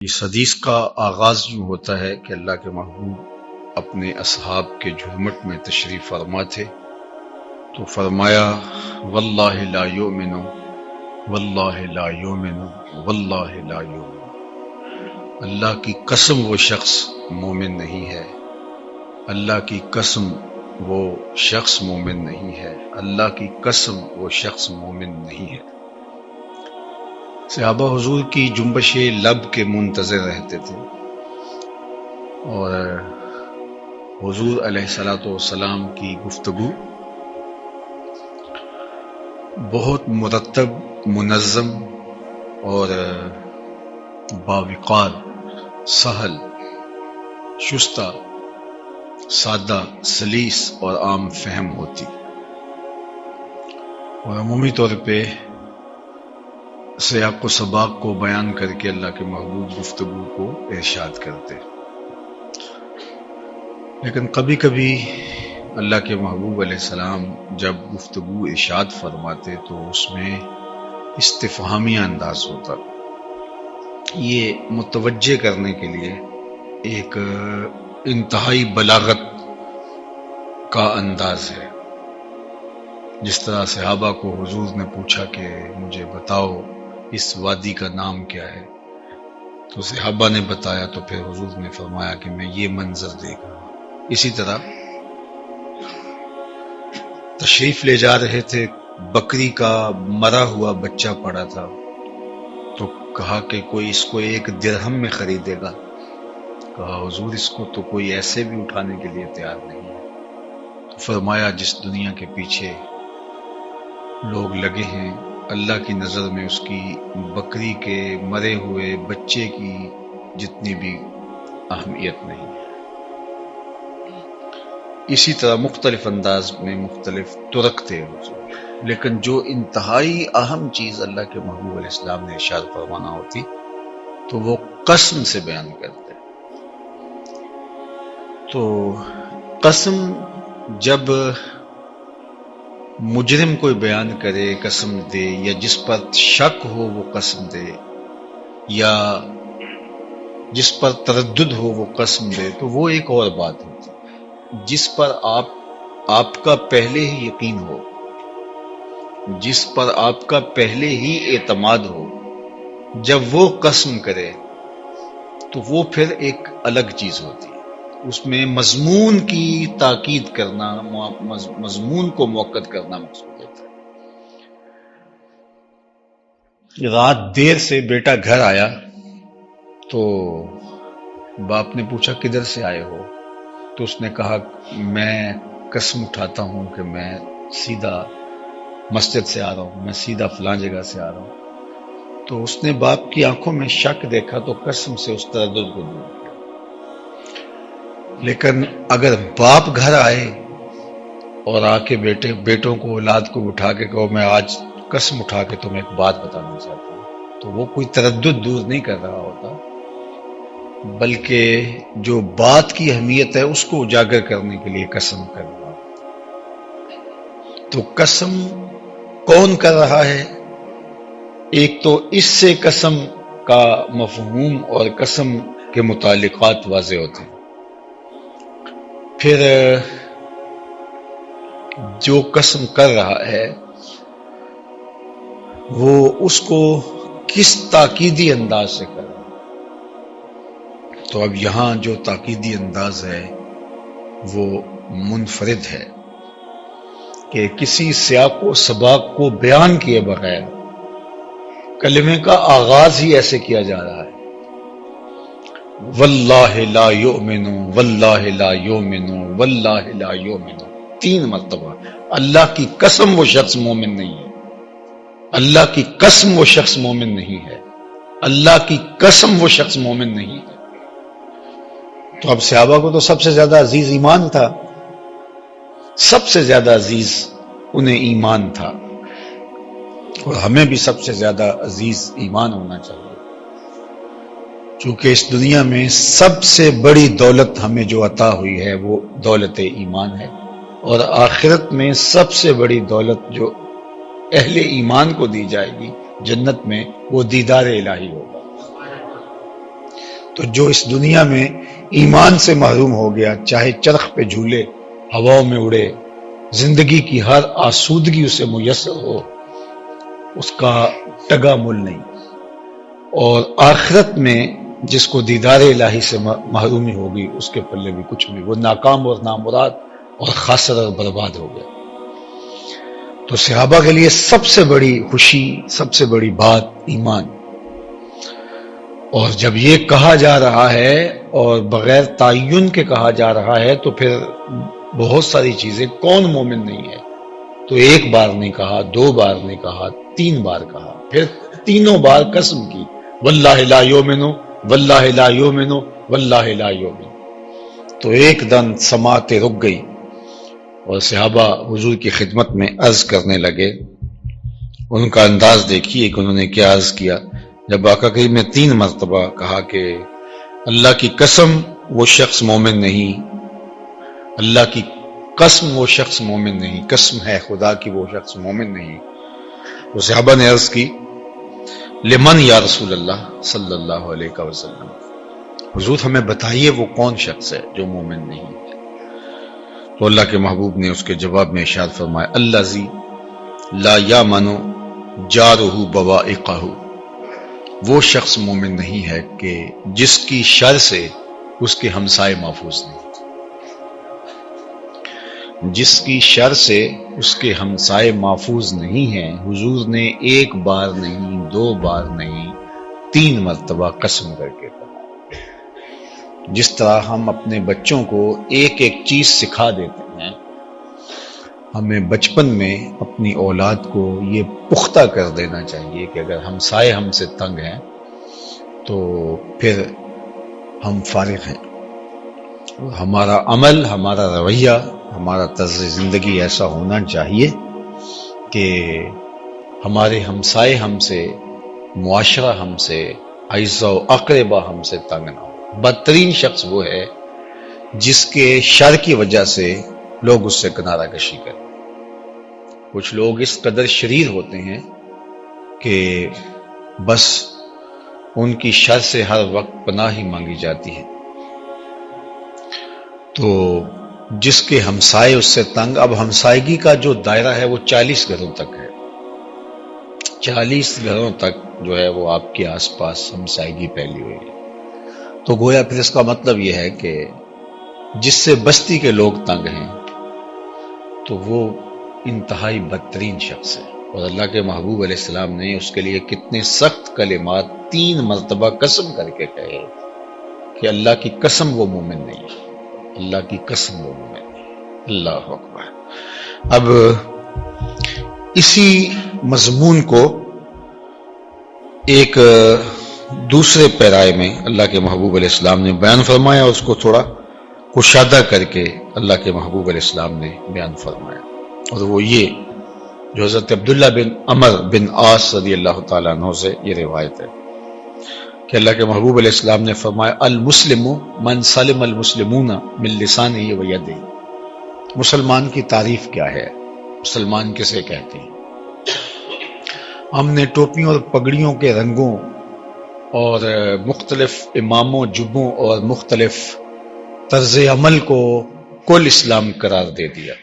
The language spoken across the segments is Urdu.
اس حدیث کا آغاز یوں ہوتا ہے کہ اللہ کے محبوب اپنے اصحاب کے جھرمٹ میں تشریف فرما تھے تو فرمایا واللہ لا یؤمن واللہ لا یؤمن واللہ لا یؤمن، اللہ کی قسم وہ شخص مومن نہیں ہے، اللہ کی قسم وہ شخص مومن نہیں ہے، اللہ کی قسم وہ شخص مومن نہیں ہے۔ صحابہ حضور کی جنبش لب کے منتظر رہتے تھے اور حضور علیہ الصلوۃ والسلام کی گفتگو بہت مرتب، منظم اور باوقار، سہل، شستہ، سادہ، سلیس اور عام فہم ہوتی، اور عمومی طور پہ سیاق و سباق کو بیان کر کے اللہ کے محبوب گفتگو کو ارشاد کرتے۔ لیکن کبھی کبھی اللہ کے محبوب علیہ السلام جب گفتگو ارشاد فرماتے تو اس میں استفہامی انداز ہوتا، یہ متوجہ کرنے کے لیے ایک انتہائی بلاغت کا انداز ہے۔ جس طرح صحابہ کو حضور نے پوچھا کہ مجھے بتاؤ اس وادی کا نام کیا ہے، تو صحابہ نے بتایا تو پھر حضور نے فرمایا کہ میں یہ منظر دیکھ رہا ہوں۔ اسی طرح تشریف لے جا رہے تھے، بکری کا مرا ہوا بچہ پڑا تھا تو کہا کہ کوئی اس کو 1 درہم میں خریدے گا، کہا حضور اس کو تو کوئی ایسے بھی اٹھانے کے لیے تیار نہیں ہے، تو فرمایا جس دنیا کے پیچھے لوگ لگے ہیں اللہ کی نظر میں اس کی بکری کے مرے ہوئے بچے کی جتنی بھی اہمیت نہیں ہے۔ اسی طرح مختلف انداز میں مختلف طرق تھے حضور، لیکن جو انتہائی اہم چیز اللہ کے محبوب علیہ السلام نے ارشاد فرمانا ہوتی تو وہ قسم سے بیان کرتے۔ تو قسم جب مجرم کوئی بیان کرے، قسم دے، یا جس پر شک ہو وہ قسم دے، یا جس پر تردد ہو وہ قسم دے، تو وہ ایک اور بات ہوتی۔ جس پر آپ کا پہلے ہی یقین ہو، جس پر آپ کا پہلے ہی اعتماد ہو، جب وہ قسم کرے تو وہ پھر ایک الگ چیز ہوتی ہے۔ اس میں مضمون کی تاکید کرنا، مضمون کو موقت کرنا مقصود ہوتا ہے۔ رات دیر سے بیٹا گھر آیا تو باپ نے پوچھا کدھر سے آئے ہو، تو اس نے کہا میں قسم اٹھاتا ہوں کہ میں سیدھا مسجد سے آ رہا ہوں، میں سیدھا فلاں جگہ سے آ رہا ہوں۔ تو اس نے باپ کی آنکھوں میں شک دیکھا تو قسم سے اس تردد کو دور کیا۔ لیکن اگر باپ گھر آئے اور آ کے بیٹوں کو، اولاد کو اٹھا کے کہو میں آج قسم اٹھا کے تمہیں ایک بات بتانا چاہتا ہوں، تو وہ کوئی تردد دور نہیں کر رہا ہوتا، بلکہ جو بات کی اہمیت ہے اس کو اجاگر کرنے کے لیے قسم کر رہا ہوتا۔ تو قسم کون کر رہا ہے؟ ایک تو اس سے قسم کا مفہوم اور قسم کے متعلقات واضح ہوتے ہیں۔ پھر جو قسم کر رہا ہے وہ اس کو کس تاکیدی انداز سے کر رہا ہے۔ تو اب یہاں جو تاکیدی انداز ہے وہ منفرد ہے کہ کسی سیاق و سباق کو بیان کیے بغیر کلمے کا آغاز ہی ایسے کیا جا رہا ہے، واللہ لا یؤمن واللہ لا یؤمن واللہ لا یؤمن، 3 مرتبہ۔ اللہ کی قسم وہ شخص مومن نہیں ہے، اللہ کی قسم وہ شخص مومن نہیں ہے، اللہ کی قسم وہ شخص مومن نہیں ہے۔ تو اب صحابہ کو تو سب سے زیادہ عزیز ایمان تھا، سب سے زیادہ عزیز انہیں ایمان تھا، اور ہمیں بھی سب سے زیادہ عزیز ایمان ہونا چاہیے، چونکہ اس دنیا میں سب سے بڑی دولت ہمیں جو عطا ہوئی ہے وہ دولت ایمان ہے، اور آخرت میں سب سے بڑی دولت جو اہل ایمان کو دی جائے گی جنت میں وہ دیدار الہی ہوگا۔ تو جو اس دنیا میں ایمان سے محروم ہو گیا، چاہے چرخ پہ جھولے، ہواؤں میں اڑے، زندگی کی ہر آسودگی اسے میسر ہو، اس کا ٹگا مل نہیں۔ اور آخرت میں جس کو دیدار الہی سے محرومی ہوگی، اس کے پلے بھی کچھ نہیں، وہ ناکام اور نامراد اور خاسر اور برباد ہو گیا۔ تو صحابہ کے لیے سب سے بڑی خوشی، سب سے بڑی بات ایمان۔ اور جب یہ کہا جا رہا ہے اور بغیر تعین کے کہا جا رہا ہے، تو پھر بہت ساری چیزیں، کون مومن نہیں ہے؟ تو ایک بار نہیں کہا، دو بار نہیں کہا، 3 بار کہا، پھر تینوں بار قسم کی، واللہ لا یؤمن، واللہ لا یؤمن، واللہ لا یؤمن۔ تو ایک دم سماعتیں رک گئی اور صحابہ حضور کی خدمت میں عرض کرنے لگے۔ ان کا انداز دیکھیے کہ انہوں نے کیا عرض کیا۔ جب آقا کریم نے 3 مرتبہ کہا کہ اللہ کی قسم وہ شخص مومن نہیں، اللہ کی قسم وہ شخص مومن نہیں، قسم ہے خدا کی وہ شخص مومن نہیں، تو صحابہ نے عرض کی، لمن یا رسول اللہ صلی اللہ علیہ وسلم، حضور ہمیں بتائیے وہ کون شخص ہے جو مومن نہیں ہے۔ تو اللہ کے محبوب نے اس کے جواب میں ارشاد فرمایا، الذی لا یامن جارہ بوائقہ، وہ شخص مومن نہیں ہے کہ جس کی شر سے اس کے ہمسائے محفوظ نہیں، جس کی شر سے اس کے ہمسائے محفوظ نہیں ہیں۔ حضور نے 1 بار نہیں، 2 بار نہیں، 3 مرتبہ قسم کر کے کہا۔ جس طرح ہم اپنے بچوں کو ایک ایک چیز سکھا دیتے ہیں، ہمیں بچپن میں اپنی اولاد کو یہ پختہ کر دینا چاہیے کہ اگر ہمسائے ہم سے تنگ ہیں تو پھر ہم فارغ ہیں۔ ہمارا عمل، ہمارا رویہ، ہمارا طرز زندگی ایسا ہونا چاہیے کہ ہمارے ہمسائے ہم سے، معاشرہ ہم سے، اعزا و اقربا ہم سے تنگ نہ ہو۔ بدترین شخص وہ ہے جس کے شر کی وجہ سے لوگ اس سے کنارہ کشی کریں۔ کچھ لوگ اس قدر شریر ہوتے ہیں کہ بس ان کی شر سے ہر وقت پناہ ہی مانگی جاتی ہے۔ تو جس کے ہمسائے اس سے تنگ، اب ہمسائیگی کا جو دائرہ ہے وہ 40 گھروں تک ہے، 40 گھروں تک جو ہے وہ آپ کے آس پاس ہمسائیگی پھیلی ہوئی ہے۔ تو گویا پھر اس کا مطلب یہ ہے کہ جس سے بستی کے لوگ تنگ ہیں تو وہ انتہائی بدترین شخص ہے۔ اور اللہ کے محبوب علیہ السلام نے اس کے لیے کتنے سخت کلمات 3 مرتبہ قسم کر کے کہے کہ اللہ کی قسم وہ مومن نہیں ہے، اللہ کی قسم وہ مومن نہیں ہے۔ اللہ اکبر۔ اب اسی مضمون کو ایک دوسرے پیرائے میں اللہ کے محبوب علیہ السلام نے بیان فرمایا، اس کو تھوڑا کشادہ کر کے اللہ کے محبوب علیہ السلام نے بیان فرمایا، اور وہ یہ جو حضرت عبداللہ بن عمر بن عاص رضی اللہ تعالیٰ عنہ سے یہ روایت ہے کہ اللہ کے محبوب علیہ السلام نے فرمایا، المسلم من سلم المسلمون من لسانہ و یدہ۔ مسلمان کی تعریف کیا ہے؟ مسلمان کسے کہتے ہیں؟ ہم نے ٹوپیوں اور پگڑیوں کے رنگوں اور مختلف اماموں، جبوں اور مختلف طرز عمل کو کل اسلام قرار دے دیا،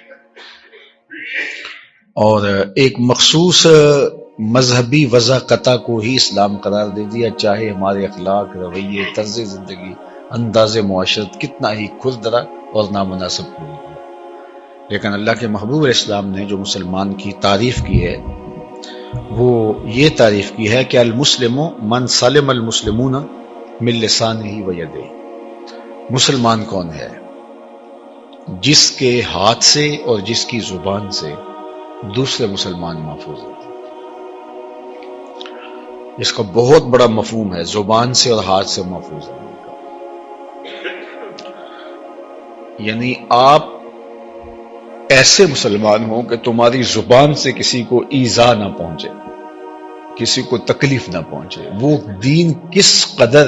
اور ایک مخصوص مذہبی وضاقتہ کو ہی اسلام قرار دے دیا، چاہے ہمارے اخلاق، رویے، طرز زندگی، انداز معاشرت کتنا ہی کھردرا اور نامناسب کیوں نہیں۔ لیکن اللہ کے محبوب علیہ السلام نے جو مسلمان کی تعریف کی ہے وہ یہ تعریف کی ہے کہ المسلم من سلم المسلمون من لسانہ و یدہ۔ مسلمان کون ہے؟ جس کے ہاتھ سے اور جس کی زبان سے دوسرے مسلمان محفوظ ہیں۔ اس کا بہت بڑا مفہوم ہے، زبان سے اور ہاتھ سے محفوظ ہے۔ یعنی آپ ایسے مسلمان ہوں کہ تمہاری زبان سے کسی کو ایذا نہ پہنچے، کسی کو تکلیف نہ پہنچے۔ وہ دین کس قدر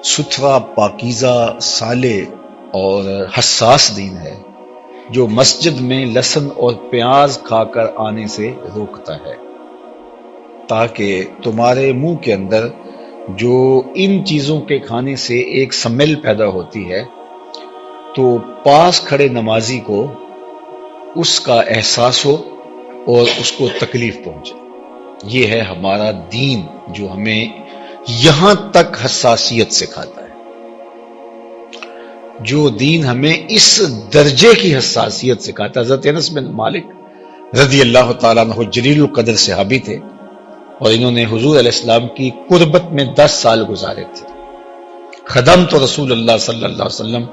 ستھرا، پاکیزہ، صالح اور حساس دین ہے جو مسجد میں لہسن اور پیاز کھا کر آنے سے روکتا ہے، تاکہ تمہارے منہ کے اندر جو ان چیزوں کے کھانے سے ایک سمیل پیدا ہوتی ہے تو پاس کھڑے نمازی کو اس کا احساس ہو اور اس کو تکلیف پہنچے. یہ ہے ہمارا دین جو ہمیں یہاں تک حساسیت سکھاتا ہے. جو دین ہمیں اس درجے کی حساسیت سکھاتا ہے. حضرت انس بن مالک رضی اللہ تعالیٰ عنہ جلیل القدر صحابی تھے اور انہوں نے حضور علیہ السلام کی قربت میں 10 سال گزارے تھے. خدم تو رسول اللہ صلی اللہ علیہ وسلم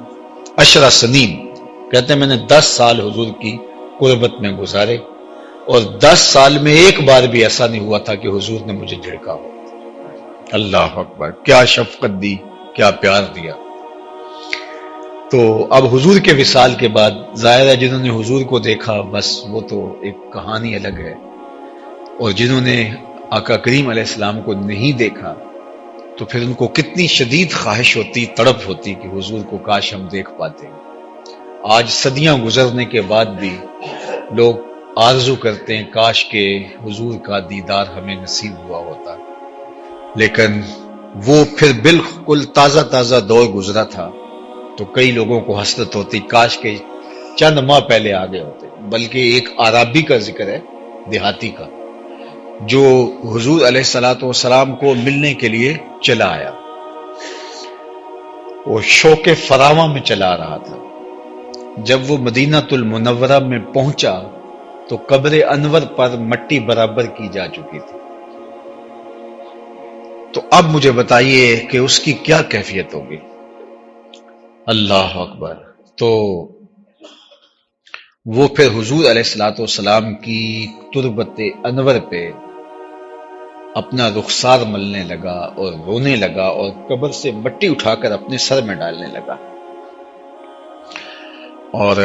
10 سنین، کہتے ہیں میں نے 10 سال حضور کی قربت میں گزارے اور 10 سال میں ایک بار بھی ایسا نہیں ہوا تھا کہ حضور نے مجھے جھڑکا ہو. اللہ اکبر، کیا شفقت دی، کیا پیار دیا. تو اب حضور کے وصال کے بعد ظاہر ہے جنہوں نے حضور کو دیکھا بس وہ تو ایک کہانی الگ ہے، اور جنہوں نے آقا کریم علیہ السلام کو نہیں دیکھا تو پھر ان کو کتنی شدید خواہش ہوتی، تڑپ ہوتی کہ حضور کو کاش ہم دیکھ پاتے. آج صدیاں گزرنے کے بعد بھی لوگ آرزو کرتے ہیں کاش کہ حضور کا دیدار ہمیں نصیب ہوا ہوتا، لیکن وہ پھر بالکل تازہ تازہ دور گزرا تھا تو کئی لوگوں کو حسرت ہوتی کاش کے چند ماہ پہلے آ گئے ہوتے. بلکہ ایک عربی کا ذکر ہے، دیہاتی کا، جو حضور علیہ الصلوۃ والسلام کو ملنے کے لیے چلا آیا. وہ شوق فراواں میں چلا رہا تھا. جب وہ مدینہ المنورہ میں پہنچا تو قبر انور پر مٹی برابر کی جا چکی تھی. تو اب مجھے بتائیے کہ اس کی کیا کیفیت ہوگی. اللہ اکبر. تو وہ پھر حضور علیہ الصلوۃ والسلام کی تربت انور پہ اپنا رخسار ملنے لگا اور رونے لگا اور قبر سے مٹی اٹھا کر اپنے سر میں ڈالنے لگا اور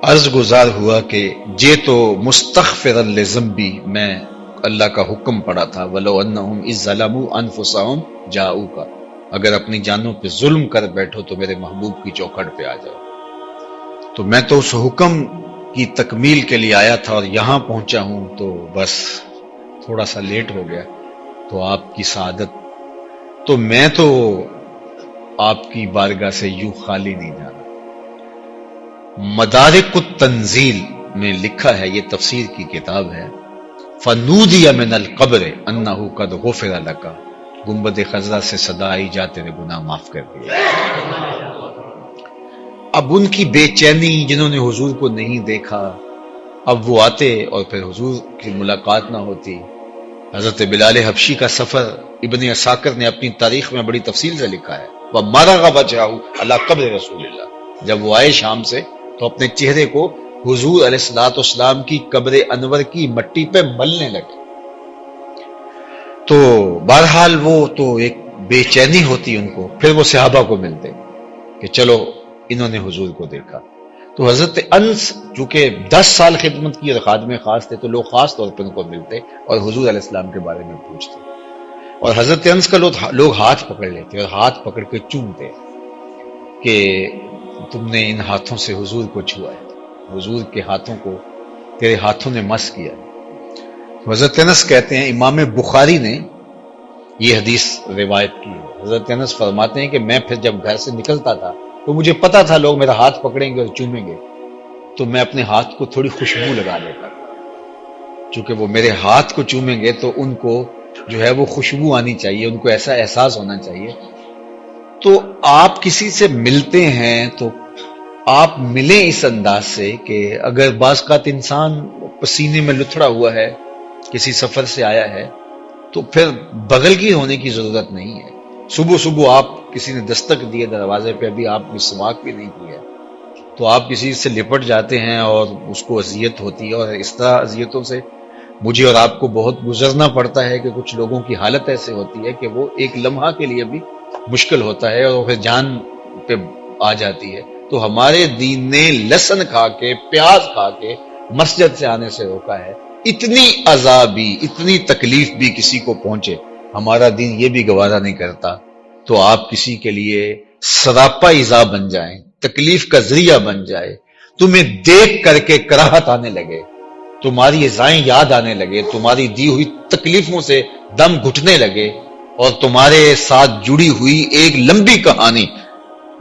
عرض گزار ہوا کہ جے تو مستغفرا لذنبی، میں اللہ کا حکم پڑا تھا وَلَوْ أَنَّهُمْ إِذْ ظَلَمُوا أَنفُسَهُمْ جَاءُوكَ، اگر اپنی جانوں پہ ظلم کر بیٹھو تو میرے محبوب کی چوکھٹ پہ آ جاؤ. تو میں تو اس حکم کی تکمیل کے لیے آیا تھا اور یہاں پہنچا ہوں تو بس تھوڑا سا لیٹ ہو گیا. تو آپ کی سعادت، تو میں تو آپ کی بارگاہ سے یوں خالی نہیں جانا. مدارک التنزیل میں لکھا ہے، یہ تفسیر کی کتاب ہے، فنودی من القبر انہ قد غفر لک، گنبد خضرا سے صدا آئی جا تیرے گناہ معاف کر دیے. اب ان کی بے چینی، جنہوں نے حضور کو نہیں دیکھا، اب وہ آتے اور پھر حضور کی ملاقات نہ ہوتی. حضرت بلال حبشی کا سفر ابن عساکر نے اپنی تاریخ میں بڑی تفصیل سے لکھا ہے. وَمَرَغَ وَجْهَهُ عَلَى قَبْرِ رسول اللہ، جب وہ آئے شام سے تو اپنے چہرے کو حضور علیہ الصلوۃ والسلام کی قبر انور کی مٹی پہ ملنے لگے. تو بہرحال وہ تو ایک بے چینی ہوتی ان کو. پھر وہ صحابہ کو ملتے کہ چلو انہوں نے حضور کو دیکھا. تو حضرت انس چونکہ 10 سال خدمت کی اور خادم خاص تھے تو لوگ خاص طور پر ان کو ملتے اور حضور علیہ السلام کے بارے میں پوچھتے. اور حضرت انس کا لوگ ہاتھ پکڑ لیتے اور ہاتھ پکڑ کے چومتے کہ تم نے ان ہاتھوں سے حضور کو چھوا ہے، حضور کے ہاتھوں کو تیرے ہاتھوں نے مس کیا. حضرت انس کہتے ہیں، امام بخاری نے یہ حدیث روایت کی ہے. حضرت انس فرماتے ہیں کہ میں پھر جب گھر سے نکلتا تھا تو مجھے پتا تھا لوگ میرا ہاتھ پکڑیں گے اور چومیں گے، تو میں اپنے ہاتھ کو تھوڑی خوشبو لگا لیتا تھا. چونکہ وہ میرے ہاتھ کو چومیں گے تو ان کو جو ہے وہ خوشبو آنی چاہیے، ان کو ایسا احساس ہونا چاہیے. تو آپ کسی سے ملتے ہیں تو آپ ملیں اس انداز سے کہ اگر بعض اوقات انسان پسینے میں لتھڑا ہوا ہے، کسی سفر سے آیا ہے، تو پھر بغل کی ہونے کی ضرورت نہیں ہے. صبح صبح آپ کسی نے دستک دیے دروازے پہ، ابھی آپ مسواک بھی نہیں کیا تو آپ کسی سے لپٹ جاتے ہیں اور اس کو اذیت ہوتی ہے. اور اس طرح اذیتوں سے مجھے اور آپ کو بہت گزرنا پڑتا ہے کہ کچھ لوگوں کی حالت ایسے ہوتی ہے کہ وہ ایک لمحہ کے لیے بھی مشکل ہوتا ہے اور پھر جان پہ آ جاتی ہے. تو ہمارے دین نے لہسن کھا کے، پیاز کھا کے مسجد سے آنے سے روکا ہے. اتنی عذابی، اتنی تکلیف بھی کسی کو پہنچے ہمارا دین یہ بھی گوارا نہیں کرتا. تو آپ کسی کے لیے سراپا ایذا بن جائیں، تکلیف کا ذریعہ بن جائے، تمہیں دیکھ کر کے کراہت آنے لگے، تمہاری ایذائیں یاد آنے لگے، تمہاری دی ہوئی تکلیفوں سے دم گھٹنے لگے اور تمہارے ساتھ جڑی ہوئی ایک لمبی کہانی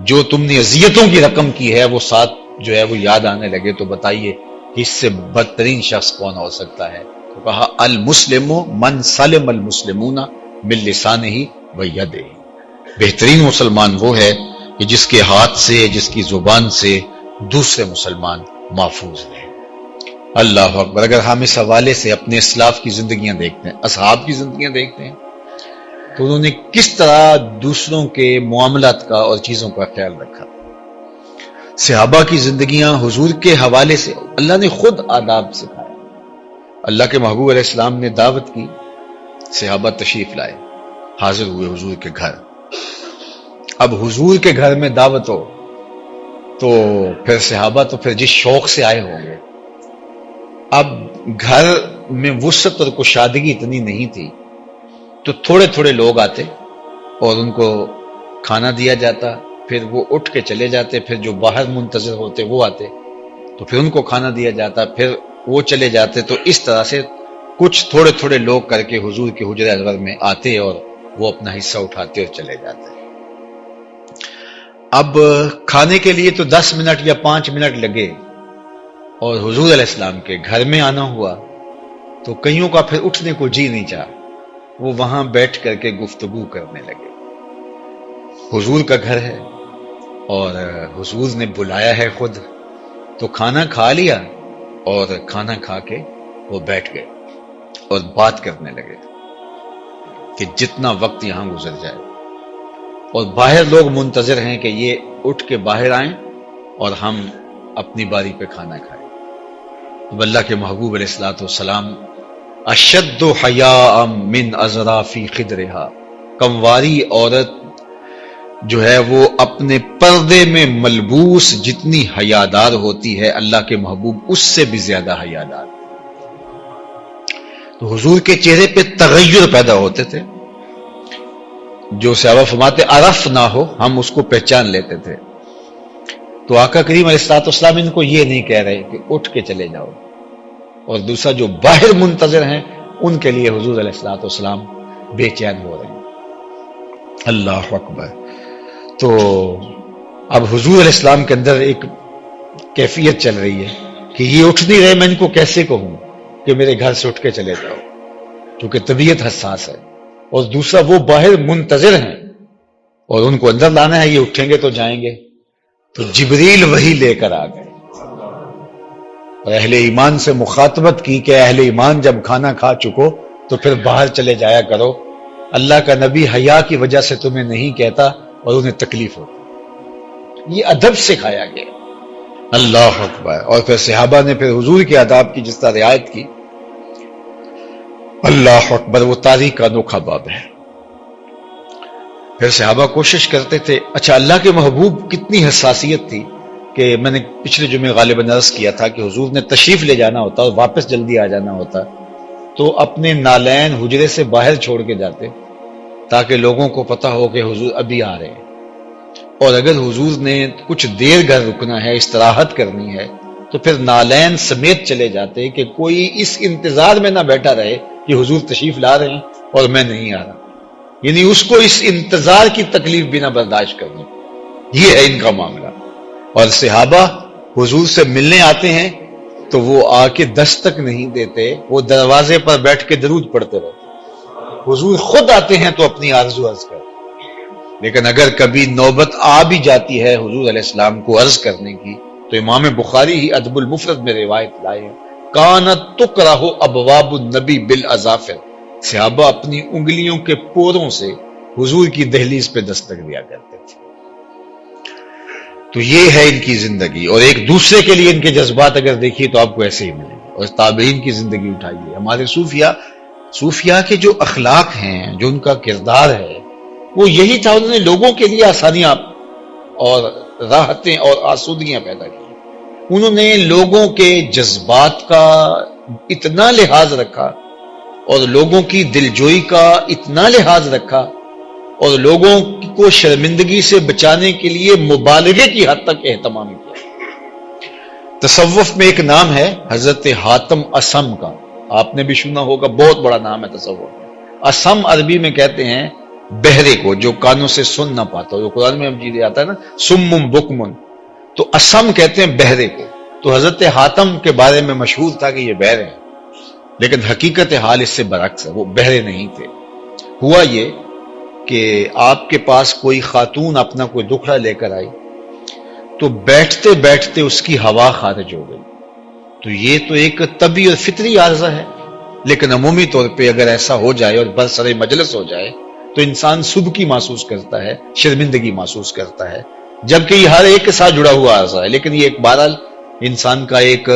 جو تم نے اذیتوں کی رقم کی ہے وہ ساتھ جو ہے وہ یاد آنے لگے، تو بتائیے کہ اس سے بدترین شخص کون ہو سکتا ہے؟ تو کہا المسلم من سلم المسلمون من لسانہ و یدہ، بہترین مسلمان وہ ہے کہ جس کے ہاتھ سے، جس کی زبان سے دوسرے مسلمان محفوظ رہے۔ اللہ اکبر۔ اگر ہم اس حوالے سے اپنے اسلاف کی زندگیاں دیکھتے ہیں، اصحاب کی زندگیاں دیکھتے ہیں، تو انہوں نے کس طرح دوسروں کے معاملات کا اور چیزوں کا خیال رکھا۔ صحابہ کی زندگیاں حضور کے حوالے سے اللہ نے خود آداب سکھائے۔ اللہ کے محبوب علیہ السلام نے دعوت کی، صحابہ تشریف لائے، حاضر ہوئے حضور کے گھر۔ اب حضور کے گھر میں دعوت ہو تو پھر صحابہ تو پھر جس شوق سے آئے ہوں گے، اب گھر میں وسعت اور کشادگی اتنی نہیں تھی، تو تھوڑے تھوڑے لوگ آتے اور ان کو کھانا دیا جاتا، پھر وہ اٹھ کے چلے جاتے، پھر جو باہر منتظر ہوتے وہ آتے تو پھر ان کو کھانا دیا جاتا، پھر وہ چلے جاتے۔ تو اس طرح سے کچھ تھوڑے تھوڑے لوگ کر کے حضور کے حجرہ اصغر میں آتے اور وہ اپنا حصہ اٹھاتے اور چلے جاتے۔ اب کھانے کے لیے تو 10 منٹ یا 5 منٹ لگے، اور حضور علیہ السلام کے گھر میں آنا ہوا تو کئیوں کا پھر اٹھنے کو جی نہیں چاہا، وہ وہاں بیٹھ کر کے گفتگو کرنے لگے۔ حضور کا گھر ہے اور حضور نے بلایا ہے خود، تو کھانا کھا لیا اور کھانا کھا کے وہ بیٹھ گئے اور بات کرنے لگے کہ جتنا وقت یہاں گزر جائے، اور باہر لوگ منتظر ہیں کہ یہ اٹھ کے باہر آئیں اور ہم اپنی باری پہ کھانا کھائیں۔ اب اللہ کے محبوب علیہ الصلوۃ والسلام اشد حیاء من اظرافی خدرہا، کمواری عورت جو ہے وہ اپنے پردے میں ملبوس جتنی حیادار ہوتی ہے، اللہ کے محبوب اس سے بھی زیادہ حیادار۔ تو حضور کے چہرے پہ تغیر پیدا ہوتے تھے، جو صحابہ فرماتے عرف نہ ہو ہم اس کو پہچان لیتے تھے۔ تو آقا کریم علیہ الصلوۃ والسلام ان کو یہ نہیں کہہ رہے کہ اٹھ کے چلے جاؤ، اور دوسرا جو باہر منتظر ہیں ان کے لیے حضور علیہ الصلوۃ والسلام بے چین ہو رہے ہیں۔ اللہ اکبر۔ تو اب حضور علیہ السلام کے اندر ایک کیفیت چل رہی ہے کہ یہ اٹھ نہیں رہے، میں ان کو کیسے کہوں کہ میرے گھر سے اٹھ کے چلے جاؤ، کیونکہ طبیعت حساس ہے، اور دوسرا وہ باہر منتظر ہیں اور ان کو اندر لانا ہے، یہ اٹھیں گے تو جائیں گے۔ تو جبریل وہی لے کر آ گئے اور اہل ایمان سے مخاطبت کی کہ اہل ایمان جب کھانا کھا چکو تو پھر باہر چلے جایا کرو، اللہ کا نبی حیا کی وجہ سے تمہیں نہیں کہتا اور انہیں تکلیف ہوتی۔ یہ ادب سکھایا گیا۔ اللہ اکبر۔ اور پھر صحابہ نے پھر حضور کے آداب کی جس طرح رعایت کی، اللہ اکبر، وہ تاریخ کا انوکھا باب ہے۔ پھر صحابہ کوشش کرتے تھے، اچھا اللہ کے محبوب کتنی حساسیت تھی کہ میں نے پچھلے جمعے غالباً عرض کیا تھا کہ حضور نے تشریف لے جانا ہوتا اور واپس جلدی آ جانا ہوتا تو اپنے نالین حجرے سے باہر چھوڑ کے جاتے تاکہ لوگوں کو پتہ ہو کہ حضور ابھی آ رہے ہیں، اور اگر حضور نے کچھ دیر گھر رکنا ہے، استراحت کرنی ہے، تو پھر نالین سمیت چلے جاتے کہ کوئی اس انتظار میں نہ بیٹھا رہے کہ حضور تشریف لا رہے ہیں اور میں نہیں آ رہا، یعنی اس کو اس انتظار کی تکلیف بھی نہ برداشت کرنی۔ یہ ہے ان کا معاملہ۔ اور صحابہ حضور سے ملنے آتے ہیں تو وہ آ کے دستک نہیں دیتے، وہ دروازے پر بیٹھ کے درود پڑھتے رہتے۔ حضور خود آتے ہیں تو اپنی آرزو عرض کرتے، لیکن اگر کبھی نوبت آ بھی جاتی ہے حضور علیہ السلام کو عرض کرنے کی تو امام بخاری ہی ادب المفرد میں روایت لائے ہیں، کانت تکرہ ابواب النبی بالاظافر، صحابہ اپنی انگلیوں کے پوروں سے حضور کی دہلیز پہ دستک دیا کرتے تھے۔ تو یہ ہے ان کی زندگی، اور ایک دوسرے کے لیے ان کے جذبات اگر دیکھیے تو آپ کو ایسے ہی ملیں گے۔ اور تابعین کی زندگی اٹھائیے، ہمارے صوفیاء کے جو اخلاق ہیں، جو ان کا کردار ہے، وہ یہی تھا، انہوں نے لوگوں کے لیے آسانیاں اور راحتیں اور آسودگیاں پیدا کی، انہوں نے لوگوں کے جذبات کا اتنا لحاظ رکھا اور لوگوں کی دلجوئی کا اتنا لحاظ رکھا اور لوگوں کو شرمندگی سے بچانے کے لیے مبالغے کی حد تک اہتمام کیا۔ تصوف میں ایک نام ہے حضرت حاتم اسم کا، آپ نے بھی سنا ہوگا، بہت بڑا نام ہے تصوف میں۔ اسم عربی میں کہتے ہیں بہرے کو جو کانوں سے سن نہ پاتا ہو. جو قرآن میں مجید آتا ہے نا سمم بکمن، تو اسم کہتے ہیں بہرے کو. تو حضرت حاتم کے بارے میں مشہور تھا کہ یہ بہرے ہیں، لیکن حقیقت حال اس سے برعکس ہے، وہ بہرے نہیں تھے. ہوا یہ کہ آپ کے پاس کوئی خاتون اپنا کوئی دکھڑا لے کر آئی تو بیٹھتے بیٹھتے اس کی ہوا خارج ہو گئی. تو یہ تو ایک طبی اور فطری عارضہ ہے، لیکن عمومی طور پہ اگر ایسا ہو جائے اور برسر مجلس ہو جائے تو انسان سبکی محسوس کرتا ہے، شرمندگی محسوس کرتا ہے، جبکہ یہ ہر ایک کے ساتھ جڑا ہوا عارضہ ہے. لیکن یہ ایک بہرحال انسان کا ایک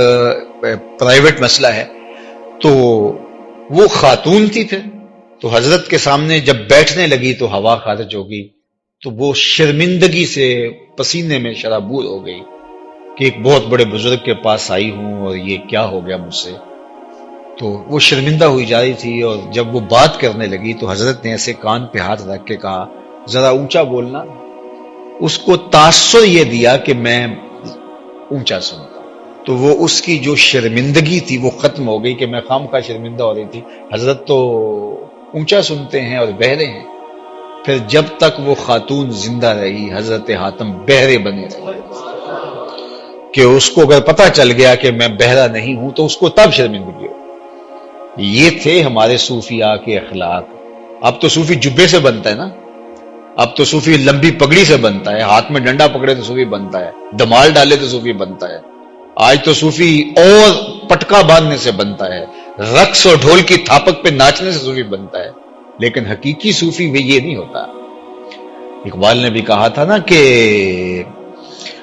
پرائیویٹ مسئلہ ہے. تو وہ خاتون تھی پھر، تو حضرت کے سامنے جب بیٹھنے لگی تو ہوا خارج ہوگی، تو وہ شرمندگی سے پسینے میں شرابور ہو گئی کہ ایک بہت بڑے بزرگ کے پاس آئی ہوں اور یہ کیا ہو گیا مجھ سے. تو وہ شرمندہ ہوئی جا رہی تھی، اور جب وہ بات کرنے لگی تو حضرت نے ایسے کان پہ ہاتھ رکھ کے کہا ذرا اونچا بولنا. اس کو تاثر یہ دیا کہ میں اونچا سنتا. تو وہ اس کی جو شرمندگی تھی وہ ختم ہو گئی کہ میں خامخواہ شرمندہ ہو رہی تھی، حضرت تو اونچا سنتے ہیں اور بہرے ہیں. پھر جب تک وہ خاتون زندہ رہی حضرت حاتم بہرے بنے رہے، کہ اس کو اگر پتہ چل گیا کہ میں بہرا نہیں ہوں تو اس کو تب شرمندگی ہو. یہ تھے ہمارے صوفیاء کے اخلاق. اب تو صوفی جبے سے بنتا ہے نا، اب تو صوفی لمبی پگڑی سے بنتا ہے، ہاتھ میں ڈنڈا پکڑے تو صوفی بنتا ہے، دمال ڈالے تو صوفی بنتا ہے. آج تو صوفی اور پٹکا باندھنے سے بنتا ہے، رقص اور ڈھول کی تھاپک پہ ناچنے سے صوفی بنتا ہے. لیکن حقیقی صوفی میں یہ نہیں ہوتا. اقبال نے بھی کہا تھا نا کہ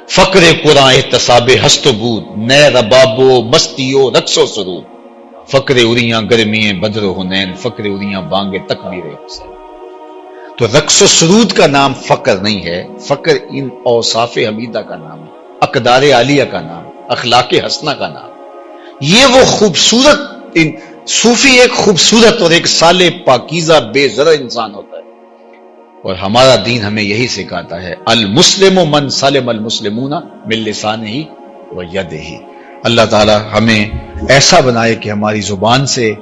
فقر قرآن احتساب ہست و بود، نئے رباب و مستی و رقص و سرود، فقر اریاں گرمی بدر و حنین، فقر اریاں بانگے تکبیر حسین. تو رقص و سرود کا نام فقر نہیں ہے، فقر ان اوصاف حمیدہ کا نام ہے، اقدار عالیہ کا نام، اخلاق حسنہ کا نام. یہ وہ خوبصورت صوفی ایک خوبصورت اور ایک صالح پاکیزہ بے زرع انسان ہوتا ہے. اور ہمارا دین ہمیں یہی سکھاتا ہے المسلم من سلم المسلمون من لسانہ و یدہ. اللہ تعالی ہمیں ایسا بنائے کہ ہماری زبان سے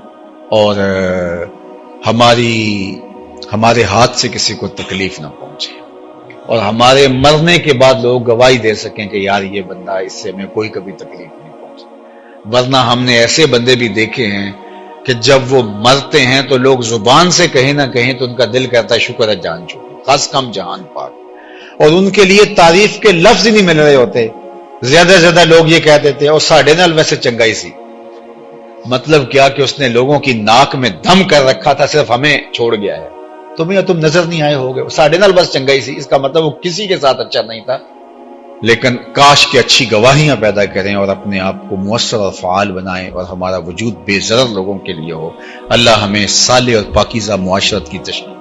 اور ہمارے ہاتھ سے کسی کو تکلیف نہ پہنچے، اور ہمارے مرنے کے بعد لوگ گواہی دے سکیں کہ یار یہ بندہ، اس سے ہمیں کوئی کبھی تکلیف نہیں پہنچی. ورنہ ہم نے ایسے بندے بھی دیکھے ہیں کہ جب وہ مرتے ہیں تو لوگ زبان سے کہیں نہ کہیں تو ان کا دل کہتا ہے شکر ہے جان چھوٹی، خاص کم جہان پاک، اور ان کے لیے تعریف کے لفظ ہی نہیں مل رہے ہوتے. زیادہ سے زیادہ لوگ یہ کہہ دیتے ہیں اور ساڑھے نال ویسے چنگائی سی. مطلب کیا کہ اس نے لوگوں کی ناک میں دم کر رکھا تھا، صرف ہمیں چھوڑ گیا ہے. تم نظر نہیں آئے ہوگے، ساڑھے نال بس چنگائی سی، اس کا مطلب وہ کسی کے ساتھ اچھا نہیں تھا. لیکن کاش کہ اچھی گواہیاں پیدا کریں اور اپنے آپ کو مؤثر اور فعال بنائیں اور ہمارا وجود بے ضرر لوگوں کے لیے ہو. اللہ ہمیں صالح اور پاکیزہ معاشرت کی تشکیل